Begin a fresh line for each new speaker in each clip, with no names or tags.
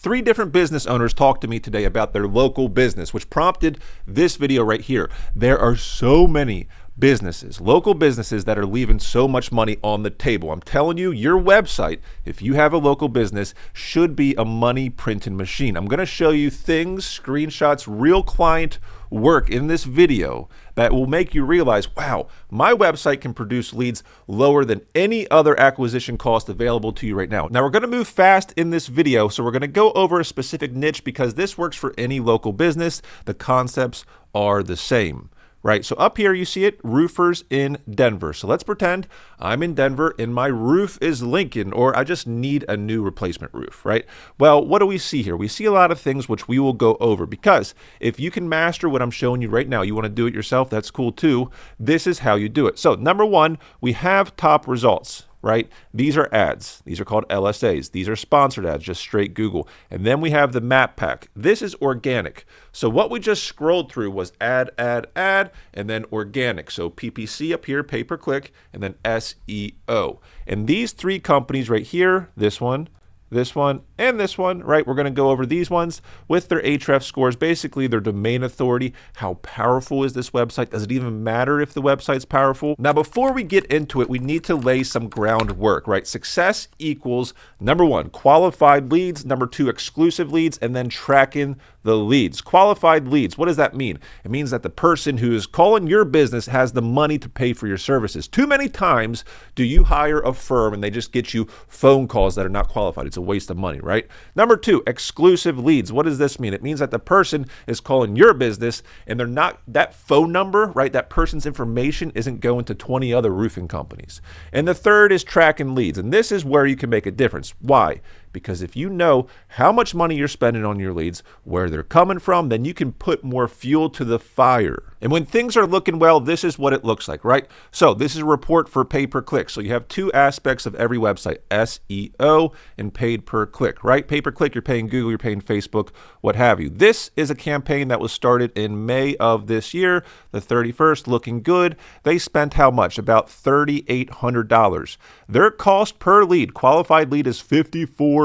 Three different business owners talked to me today about their local business, which prompted this video right here. There are so many businesses, local businesses that are leaving so much money on the table. I'm telling you, your website, if you have a local business, should be a money printing machine. I'm going to show you things, screenshots, real client work in this video that will make you realize, wow, my website can produce leads lower than any other acquisition cost available to you right now. Now we're going to move fast in this video, so we're going to go over a specific niche because this works for any local business. The concepts are the same. Right, so up here you see it, roofers in Denver. So let's pretend I'm in Denver and my roof is Lincoln, or I just need a new replacement roof, right? Well, what do we see here? We see a lot of things which we will go over, because if you can master what I'm showing you right now, you want to do it yourself, that's cool too. This is how you do it. So number one, we have top results. Right? These are ads. These are called LSAs. These are sponsored ads, just straight Google. And then we have the map pack. This is organic. So what we just scrolled through was ad, and then organic. So PPC up here, pay-per-click, and then SEO. And these three companies right here, this one, and this one, right? We're going to go over these ones with their Ahrefs scores, basically their domain authority. How powerful is this website? Does it even matter if the website's powerful? Now, before we get into it, we need to lay some groundwork, right? Success equals, number one, qualified leads, number two, exclusive leads, and then tracking the leads. Qualified leads, what does that mean? It means that the person who is calling your business has the money to pay for your services. Too many times do you hire a firm and they just get you phone calls that are not qualified. It's a waste of money, right? Number two, exclusive leads. What does this mean? It means that the person is calling your business and they're not, that phone number, right? That person's information isn't going to 20 other roofing companies. And the third is tracking leads. And this is where you can make a difference. Why? Because if you know how much money you're spending on your leads, where they're coming from, then you can put more fuel to the fire. And when things are looking well, this is what it looks like, right? So this is a report for pay-per-click. So you have two aspects of every website, SEO and paid per click, right? Pay-per-click, you're paying Google, you're paying Facebook, what have you. This is a campaign that was started in May of this year, the 31st, looking good. They spent how much? About $3,800. Their cost per lead, qualified lead, is $54.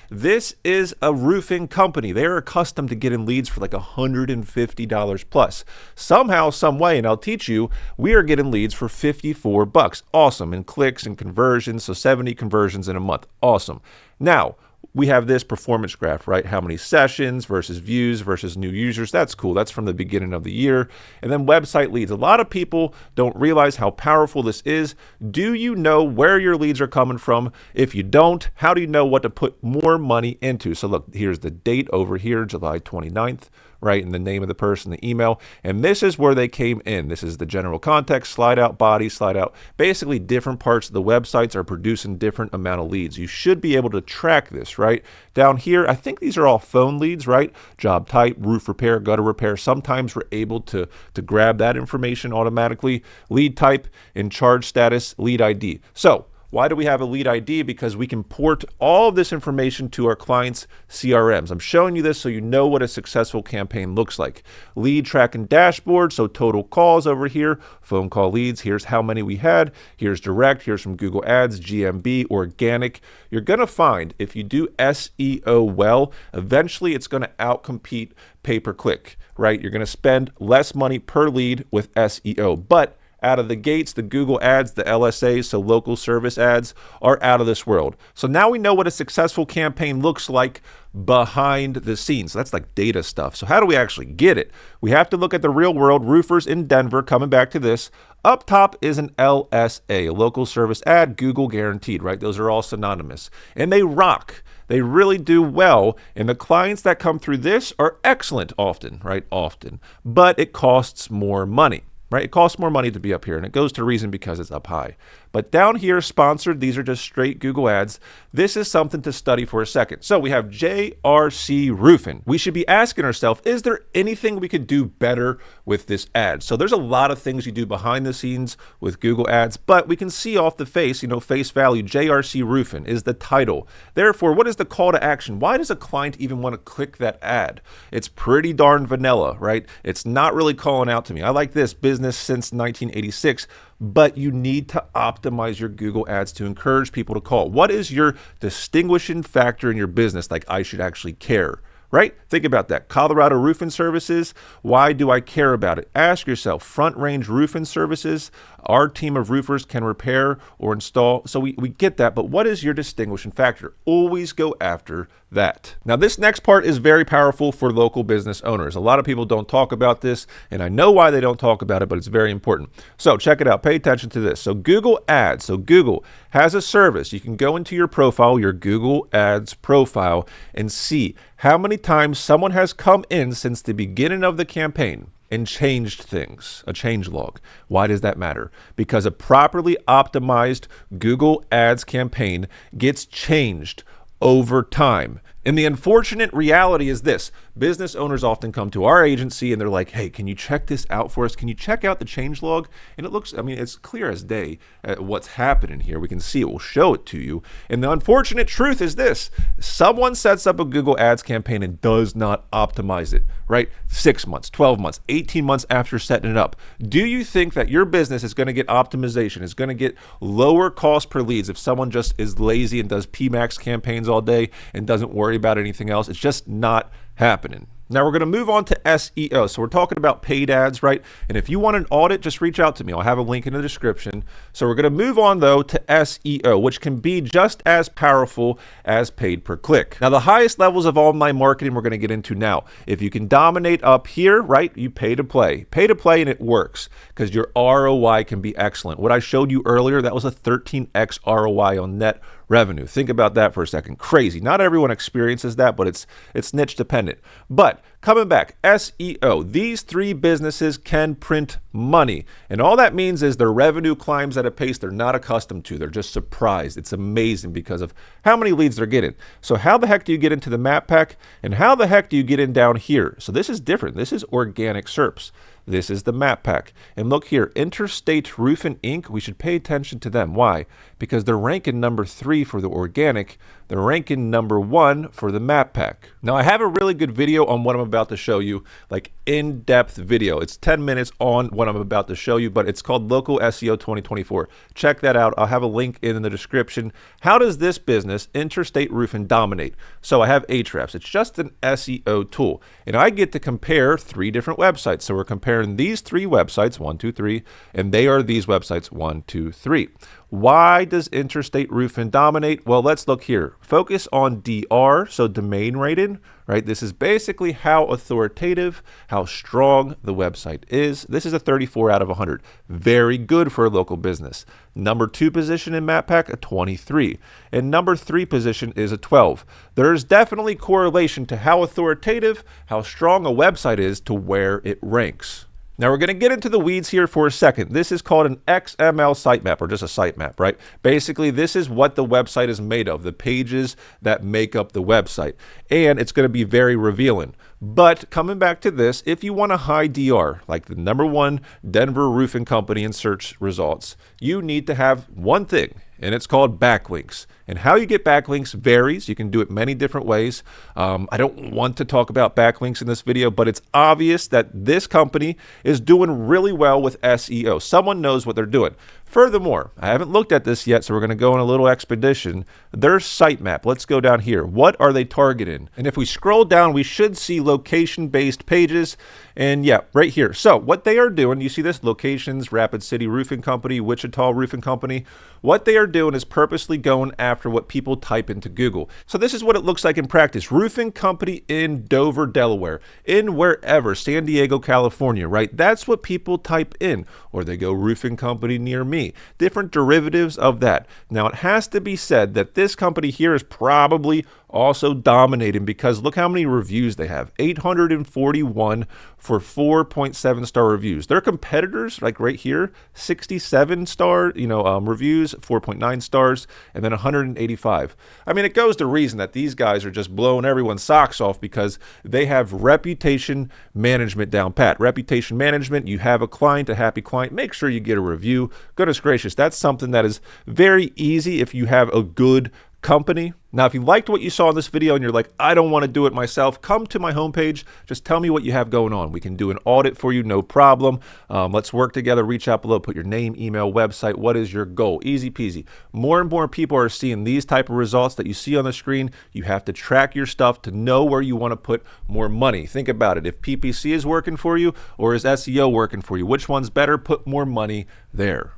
This is a roofing company. They're accustomed to getting leads for like $150 plus. Somehow, some way, and I'll teach you, we are getting leads for $54. Awesome. And clicks and conversions. So 70 conversions in a month. Awesome. Now, we have this performance graph, right? How many sessions versus views versus new users. That's cool. That's from the beginning of the year. And then website leads. A lot of people don't realize how powerful this is. Do you know where your leads are coming from? If you don't, how do you know what to put more money into? So look, here's the date over here, July 29th. Right, and the name of the person, the email, and this is where they came in. This is the general context, slide out, body, slide out. Basically, different parts of the websites are producing different amount of leads. You should be able to track this, right? Down here, I think these are all phone leads, right? Job type, roof repair, gutter repair. Sometimes we're able to grab that information automatically. Lead type and charge status, lead ID. So, why do we have a lead ID? Because we can port all of this information to our clients' CRMs. I'm showing you this so you know what a successful campaign looks like. Lead tracking dashboard, so total calls over here, phone call leads, here's how many we had, here's direct, here's from Google Ads, GMB, organic. You're gonna find if you do SEO well, eventually it's gonna outcompete pay-per-click, right? You're gonna spend less money per lead with SEO, but out of the gates, the Google ads, the LSAs, so local service ads, are out of this world. So now we know what a successful campaign looks like behind the scenes. So that's like data stuff. So how do we actually get it? We have to look at the real world. Roofers in Denver, coming back to this. Up top is an LSA, a local service ad, Google guaranteed, right? Those are all synonymous. And they rock. They really do well. And the clients that come through this are excellent often, right? Often. But it costs more money. Right? It costs more money to be up here, and it goes to reason because it's up high. But down here, sponsored, these are just straight Google ads. This is something to study for a second. So we have JRC Roofing. We should be asking ourselves, is there anything we could do better with this ad? So there's a lot of things you do behind the scenes with Google ads, but we can see off the face, face value, JRC Roofing is the title. Therefore, what is the call to action? Why does a client even want to click that ad? It's pretty darn vanilla, right? It's not really calling out to me. I like this, business since 1986. but you need to optimize your Google ads to encourage people to call. What is your distinguishing factor in your business? Like, I should actually care, right? Think about that. Colorado Roofing Services. Why do I care about it? Ask yourself. Front Range Roofing Services. Our team of roofers can repair or install. So we get that, but what is your distinguishing factor? Always go after that. Now, this next part is very powerful for local business owners. A lot of people don't talk about this, and I know why they don't talk about it, but it's very important. So check it out. Pay attention to this. So Google Ads. So Google has a service. You can go into your profile, your Google Ads profile, and see how many times someone has come in since the beginning of the campaign and changed things, a change log. Why does that matter? Because a properly optimized Google Ads campaign gets changed over time. And the unfortunate reality is this: business owners often come to our agency and they're like, hey, can you check this out for us? Can you check out the change log? And it looks, I mean, it's clear as day what's happening here. We can see it, we'll show it to you. And the unfortunate truth is this: someone sets up a Google Ads campaign and does not optimize it, right? 6 months, 12 months, 18 months after setting it up. Do you think that your business is going to get optimization, is going to get lower cost per leads if someone just is lazy and does PMAX campaigns all day and doesn't worry about anything else? It's just not happening. Now we're going to move on to SEO. So we're talking about paid ads, right? And if you want an audit, just reach out to me. I'll have a link in the description. So we're going to move on though to SEO, which can be just as powerful as paid per click. Now the highest levels of online marketing we're going to get into now. If you can dominate up here, right, you pay to play, and it works because your ROI can be excellent. What I showed you earlier, that was a 13x ROI on net revenue. Think about that for a second. Crazy. Not everyone experiences that, but it's niche dependent. But coming back, SEO, these three businesses can print money. And all that means is their revenue climbs at a pace they're not accustomed to. They're just surprised. It's amazing because of how many leads they're getting. So how the heck do you get into the map pack? And how the heck do you get in down here? So this is different. This is organic SERPs. This is the map pack. And look here, Interstate Roofing Inc., we should pay attention to them. Why? Because they're ranking number 3 for the organic. They're ranking number 1 for the map pack. Now, I have a really good video on what I'm about to show you, like in-depth video. It's 10 minutes on what I'm about to show you, but it's called Local SEO 2024. Check that out. I'll have a link in the description. How does this business, Interstate Roofing, dominate? So I have Ahrefs. It's just an SEO tool, and I get to compare 3 different websites. So we're comparing these 3 websites, 1, 2, 3, and they are these websites, 1, 2, 3. Why does Interstate Roofing dominate? Well, let's look here. Focus on DR, so domain rating, right? This is basically how authoritative, how strong the website is. This is a 34 out of 100. Very good for a local business. Number 2 position in MapPack, a 23. And number 3 position is a 12. There's definitely correlation to how authoritative, how strong a website is to where it ranks. Now we're going to get into the weeds here for a second. This is called an XML sitemap, or just a sitemap, right? Basically, this is what the website is made of, the pages that make up the website. And it's going to be very revealing. But coming back to this, if you want a high DR, like the number 1 Denver roofing company in search results, you need to have one thing, and it's called backlinks. And how you get backlinks varies. You can do it many different ways. I don't want to talk about backlinks in this video, but it's obvious that this company is doing really well with SEO. Someone knows what they're doing. Furthermore, I haven't looked at this yet, so we're going to go on a little expedition. Their sitemap, let's go down here. What are they targeting? And if we scroll down, we should see location-based pages. And yeah, right here. So what they are doing, you see this, locations, Rapid City Roofing Company, Wichita Roofing Company. What they are doing is purposely going after what people type into Google. So this is what it looks like in practice. Roofing company in Dover, Delaware, in wherever, San Diego, California, right? That's what people type in. Or they go roofing company near me. Different derivatives of that. Now, it has to be said that this company here is probably also dominating because look how many reviews they have. 841 for 4.7 star reviews. Their competitors, like right here, 67 star, reviews, 4.9 stars, and then 185. I mean, it goes to reason that these guys are just blowing everyone's socks off because they have reputation management down pat. Reputation management, you have a client, a happy client, make sure you get a review. Goodness gracious, that's something that is very easy if you have a good company. Now, if you liked what you saw in this video and you're like, I don't want to do it myself, come to my homepage. Just tell me what you have going on. We can do an audit for you, no problem. Let's work together. Reach out below, put your name, email, website. What is your goal? Easy peasy. More and more people are seeing these type of results that you see on the screen. You have to track your stuff to know where you want to put more money. Think about it. If PPC is working for you or is SEO working for you, which one's better? Put more money there.